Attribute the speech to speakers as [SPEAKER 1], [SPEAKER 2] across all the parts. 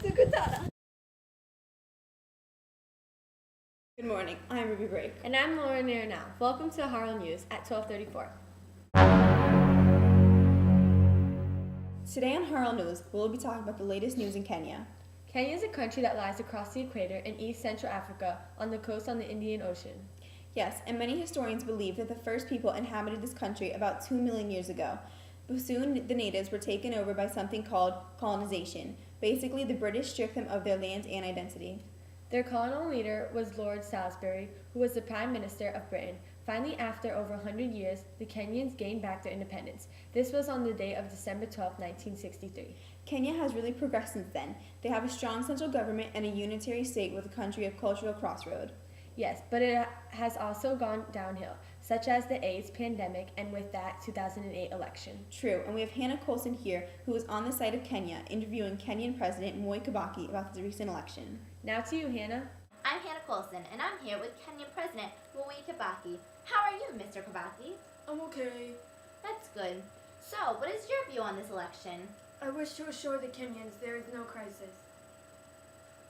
[SPEAKER 1] Tukutana. Good morning, I'm Ruby Brake.
[SPEAKER 2] And I'm Lauren Arenal. Welcome to Harlem News at 12:34.
[SPEAKER 1] Today on Harlem News, we'll be talking about the latest news in Kenya.
[SPEAKER 2] Kenya is a country that lies across the equator in East Central Africa on the coast on the Indian Ocean.
[SPEAKER 1] Yes, and many historians believe that the first people inhabited this country about 2 million years ago. But soon the natives were taken over by something called colonization. Basically, the British stripped them of their land and identity.
[SPEAKER 2] Their colonial leader was Lord Salisbury, who was the Prime Minister of Britain. Finally, after over 100 years, the Kenyans gained back their independence. This was on the day of December 12, 1963.
[SPEAKER 1] Kenya has really progressed since then. They have a strong central government and a unitary state with a country of cultural crossroad.
[SPEAKER 2] Yes, but it has also gone downhill, such as the AIDS pandemic and with that 2008 election.
[SPEAKER 1] True, and we have Hannah Coulson here, who was on the site of Kenya, interviewing Kenyan President Moi Kibaki about the recent election.
[SPEAKER 2] Now to you, Hannah.
[SPEAKER 3] I'm Hannah Coulson, and I'm here with Kenyan President Moi Kibaki. How are you, Mr. Kibaki?
[SPEAKER 4] I'm okay.
[SPEAKER 3] That's good. So, what is your view on this election?
[SPEAKER 4] I wish to assure the Kenyans there is no crisis.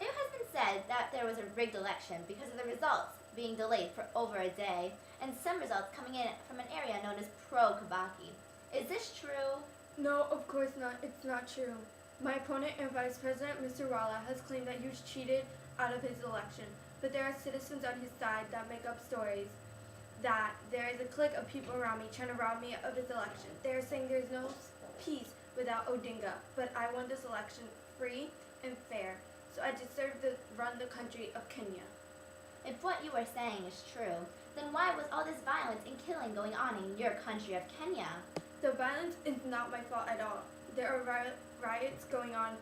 [SPEAKER 3] It has been said that there was a rigged election because of the results being delayed for over a day, and some results coming in from an area known as pro-Kibaki. Is this true?
[SPEAKER 4] No, of course not. It's not true. My opponent and Vice President, Mr. Rala, has claimed that he was cheated out of his election, but there are citizens on his side that make up stories that there is a clique of people around me trying to rob me of this election. They are saying there's no peace without Odinga, but I won this election free and fair, so I deserve to run the country of Kenya.
[SPEAKER 3] If what you are saying is true, then why was all this violence and killing going on in your country of Kenya?
[SPEAKER 4] The violence is not my fault at all. There are riots going on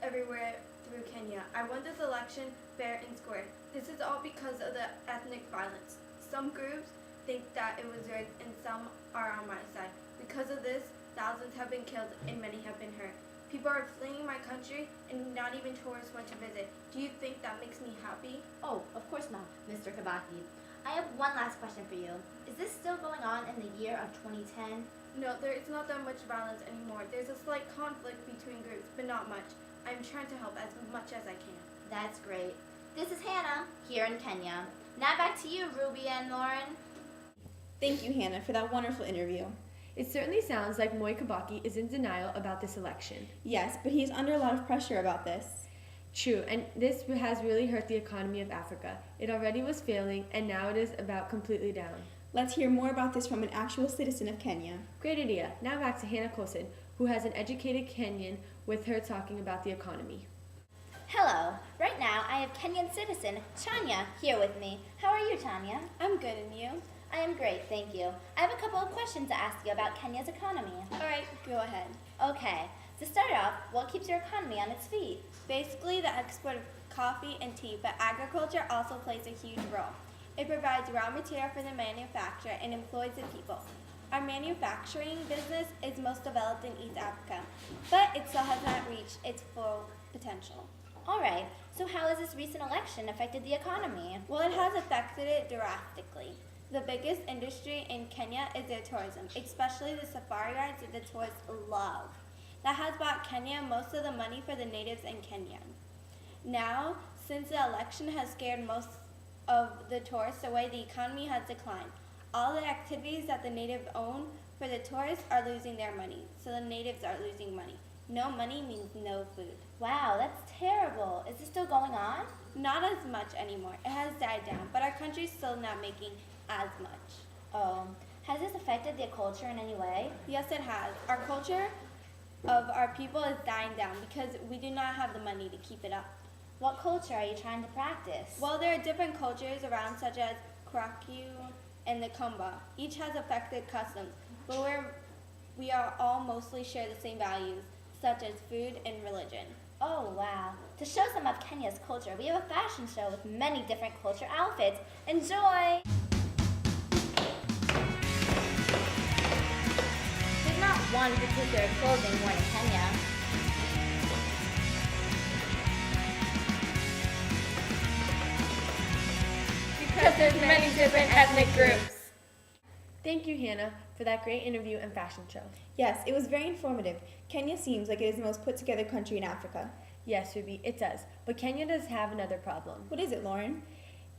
[SPEAKER 4] everywhere through Kenya. I won this election fair and square. This is all because of the ethnic violence. Some groups think that it was rigged and some are on my side. Because of this, thousands have been killed and many have been hurt. People are fleeing my country and not even tourists want to visit. Do you think that makes me happy?
[SPEAKER 3] Oh, of course not, Mr. Kibaki. I have one last question for you. Is this still going on in the year of 2010?
[SPEAKER 4] No, there is not that much violence anymore. There's a slight conflict between groups, but not much. I'm trying to help as much as I can.
[SPEAKER 3] That's great. This is Hannah, here in Kenya. Now back to you, Ruby and Lauren.
[SPEAKER 1] Thank you, Hannah, for that wonderful interview.
[SPEAKER 2] It certainly sounds like Moi Kibaki is in denial about this election.
[SPEAKER 1] Yes, but he's under a lot of pressure about this.
[SPEAKER 2] True, and this has really hurt the economy of Africa. It already was failing, and now it is about completely down.
[SPEAKER 1] Let's hear more about this from an actual citizen of Kenya.
[SPEAKER 2] Great idea. Now back to Hannah Coulson, who has an educated Kenyan with her talking about the economy.
[SPEAKER 3] Hello. Right now, I have Kenyan citizen Tanya here with me. How are you, Tanya?
[SPEAKER 5] I'm good, and you?
[SPEAKER 3] I am great, thank you. I have a couple of questions to ask you about Kenya's economy.
[SPEAKER 5] All right, go ahead.
[SPEAKER 3] Okay. To start off, what keeps your economy on its feet?
[SPEAKER 5] Basically, the export of coffee and tea, but agriculture also plays a huge role. It provides raw material for the manufacture and employs the people. Our manufacturing business is most developed in East Africa, but it still has not reached its full potential.
[SPEAKER 3] All right. So how has this recent election affected the economy?
[SPEAKER 5] Well, it has affected it drastically. The biggest industry in Kenya is their tourism, especially the safari rides that the tourists love. That has brought Kenya most of the money for the natives in Kenya. Now, since the election has scared most of the tourists away, the economy has declined. All the activities that the natives own for the tourists are losing their money, so the natives are losing money. No money means no food.
[SPEAKER 3] Wow, that's terrible. Is this still going on?
[SPEAKER 5] Not as much anymore. It has died down, but our country's still not making as much.
[SPEAKER 3] Oh, has this affected the culture in any way?
[SPEAKER 5] Yes, it has. Our culture of our people is dying down because we do not have the money to keep it up.
[SPEAKER 3] What culture are you trying to practice?
[SPEAKER 5] Well, there are different cultures around, such as Kraku and the Kumba. Each has affected customs, but we are all mostly share the same values, such as food and religion.
[SPEAKER 3] Oh, wow. To show some of Kenya's culture, we have a fashion show with many different culture outfits. Enjoy! There's not one particular clothing worn in Kenya.
[SPEAKER 2] Because there's many different ethnic groups. Thank you, Hannah, for that great interview and fashion show.
[SPEAKER 1] Yes, it was very informative. Kenya seems like it is the most put together country in Africa.
[SPEAKER 2] Yes, Ruby, it does. But Kenya does have another problem.
[SPEAKER 1] What is it, Lauren?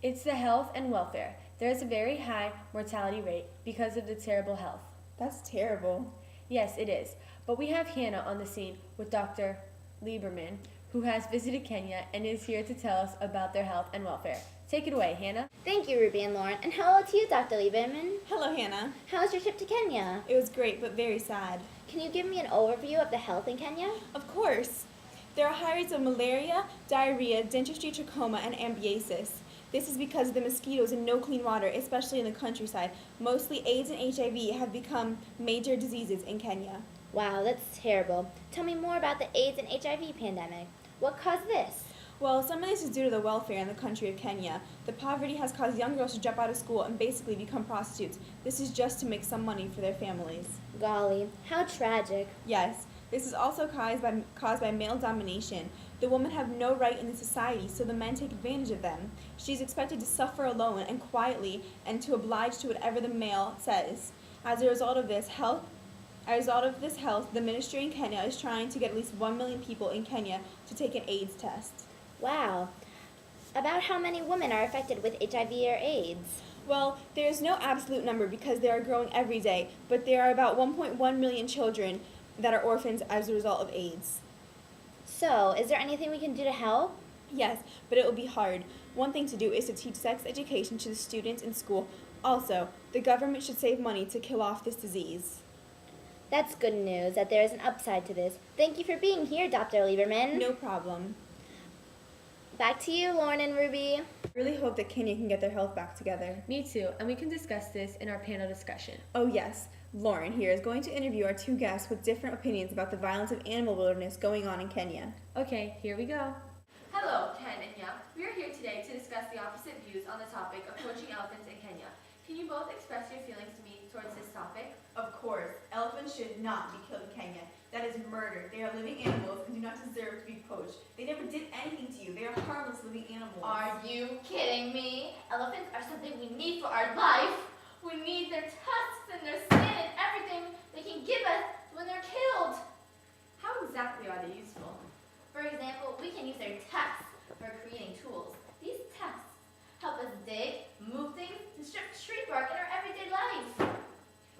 [SPEAKER 2] It's the health and welfare. There is a very high mortality rate because of the terrible health.
[SPEAKER 1] That's terrible.
[SPEAKER 2] Yes, it is. But we have Hannah on the scene with Dr. Lieberman, who has visited Kenya and is here to tell us about their health and welfare. Take it away, Hannah.
[SPEAKER 3] Thank you, Ruby and Lauren, and hello to you, Dr. Lieberman.
[SPEAKER 1] Hello, Hannah.
[SPEAKER 3] How was your trip to Kenya?
[SPEAKER 1] It was great, but very sad.
[SPEAKER 3] Can you give me an overview of the health in Kenya?
[SPEAKER 1] Of course. There are high rates of malaria, diarrhea, dentistry trachoma, and ambiasis. This is because of the mosquitoes and no clean water, especially in the countryside. Mostly AIDS and HIV have become major diseases in Kenya.
[SPEAKER 3] Wow, that's terrible. Tell me more about the AIDS and HIV pandemic. What caused this?
[SPEAKER 1] Well, some of this is due to the welfare in the country of Kenya. The poverty has caused young girls to drop out of school and basically become prostitutes. This is just to make some money for their families.
[SPEAKER 3] Golly, how tragic.
[SPEAKER 1] Yes, this is also caused by male domination. The women have no right in the society, so the men take advantage of them. She's expected to suffer alone and quietly and to oblige to whatever the male says. As a result of this health, the ministry in Kenya is trying to get at least 1 million people in Kenya to take an AIDS test.
[SPEAKER 3] Wow. About how many women are affected with HIV or AIDS?
[SPEAKER 1] Well, there is no absolute number because they are growing every day, but there are about 1.1 million children that are orphans as a result of AIDS.
[SPEAKER 3] So, is there anything we can do to help?
[SPEAKER 1] Yes, but it will be hard. One thing to do is to teach sex education to the students in school. Also, the government should save money to kill off this disease.
[SPEAKER 3] That's good news that there is an upside to this. Thank you for being here, Dr. Lieberman.
[SPEAKER 1] No problem.
[SPEAKER 3] Back to you, Lauren and Ruby.
[SPEAKER 1] I really hope that Kenya can get their health back together.
[SPEAKER 2] Me too, and we can discuss this in our panel discussion.
[SPEAKER 1] Oh yes, Lauren here is going to interview our two guests with different opinions about the violence of animal wilderness going on in Kenya.
[SPEAKER 2] Okay, here we go.
[SPEAKER 6] Hello, Ken and Yap. We are here today to discuss the opposite views on the topic of poaching elephants in Kenya. Can you both express your feelings to me towards this topic?
[SPEAKER 1] Of course, elephants should not be killed in Kenya. That is murder. They are living animals and do not deserve to be poached. They never did anything to you. They are harmless living animals.
[SPEAKER 3] Are you kidding me? Elephants are something we need for our life. We need their tusks and their skin and everything they can give us when they're killed.
[SPEAKER 6] How exactly are they useful?
[SPEAKER 3] For example, we can use their tusks for creating tools. These tusks help us dig, move things, and strip tree bark in our everyday life.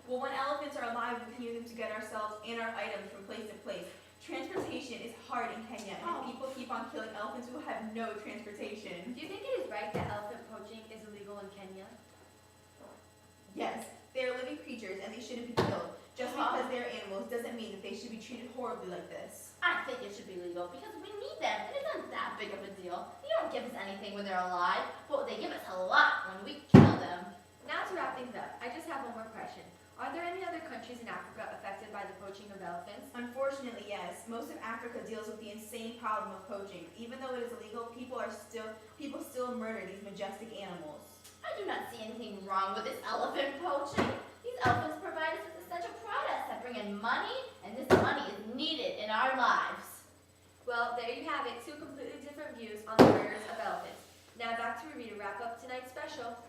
[SPEAKER 1] Well, when elephants are alive, we can use them to get ourselves and our items from place to place. Transportation is hard in Kenya, and people keep on killing elephants who have no transportation.
[SPEAKER 6] Do you think it is right that elephant poaching is illegal in Kenya?
[SPEAKER 1] Yes, they are living creatures and they shouldn't be killed. Just because they are animals doesn't mean that they should be treated horribly like this.
[SPEAKER 3] I think it should be legal because we need them. It isn't that big of a deal. They don't give us anything when they're alive, but they give us a lot when we kill them.
[SPEAKER 6] Now to wrap things up, I just have one more question. Are there any other countries in Africa affected by the poaching of elephants?
[SPEAKER 1] Unfortunately, yes. Most of Africa deals with the insane problem of poaching. Even though it is illegal, people still murder these majestic animals.
[SPEAKER 3] I do not see anything wrong with this elephant poaching. These elephants provide us with essential products that bring in money, and this money is needed in our lives.
[SPEAKER 6] Well, there you have it, two completely different views on the murders of elephants. Now back to Ruby to wrap up tonight's special.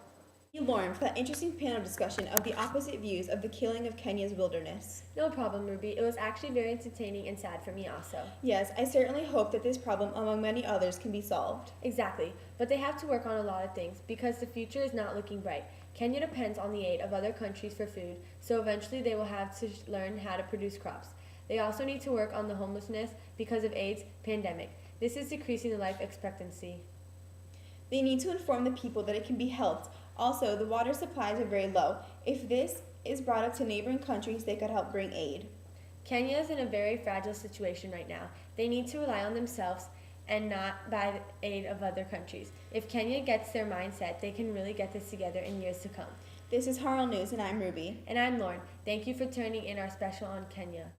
[SPEAKER 1] Thank you, Lauren, for that interesting panel discussion of the opposite views of the killing of Kenya's wilderness.
[SPEAKER 2] No problem, Ruby. It was actually very entertaining and sad for me also.
[SPEAKER 1] Yes, I certainly hope that this problem, among many others, can be solved.
[SPEAKER 2] Exactly, but they have to work on a lot of things because the future is not looking bright. Kenya depends on the aid of other countries for food, so eventually they will have to learn how to produce crops. They also need to work on the homelessness because of AIDS pandemic. This is decreasing the life expectancy.
[SPEAKER 1] They need to inform the people that it can be helped. Also, the water supplies are very low. If this is brought up to neighboring countries, they could help bring aid.
[SPEAKER 2] Kenya is in a very fragile situation right now. They need to rely on themselves and not by the aid of other countries. If Kenya gets their mindset, they can really get this together in years to come.
[SPEAKER 1] This is Harl News, and I'm Ruby.
[SPEAKER 2] And I'm Lauren. Thank you for turning in our special on Kenya.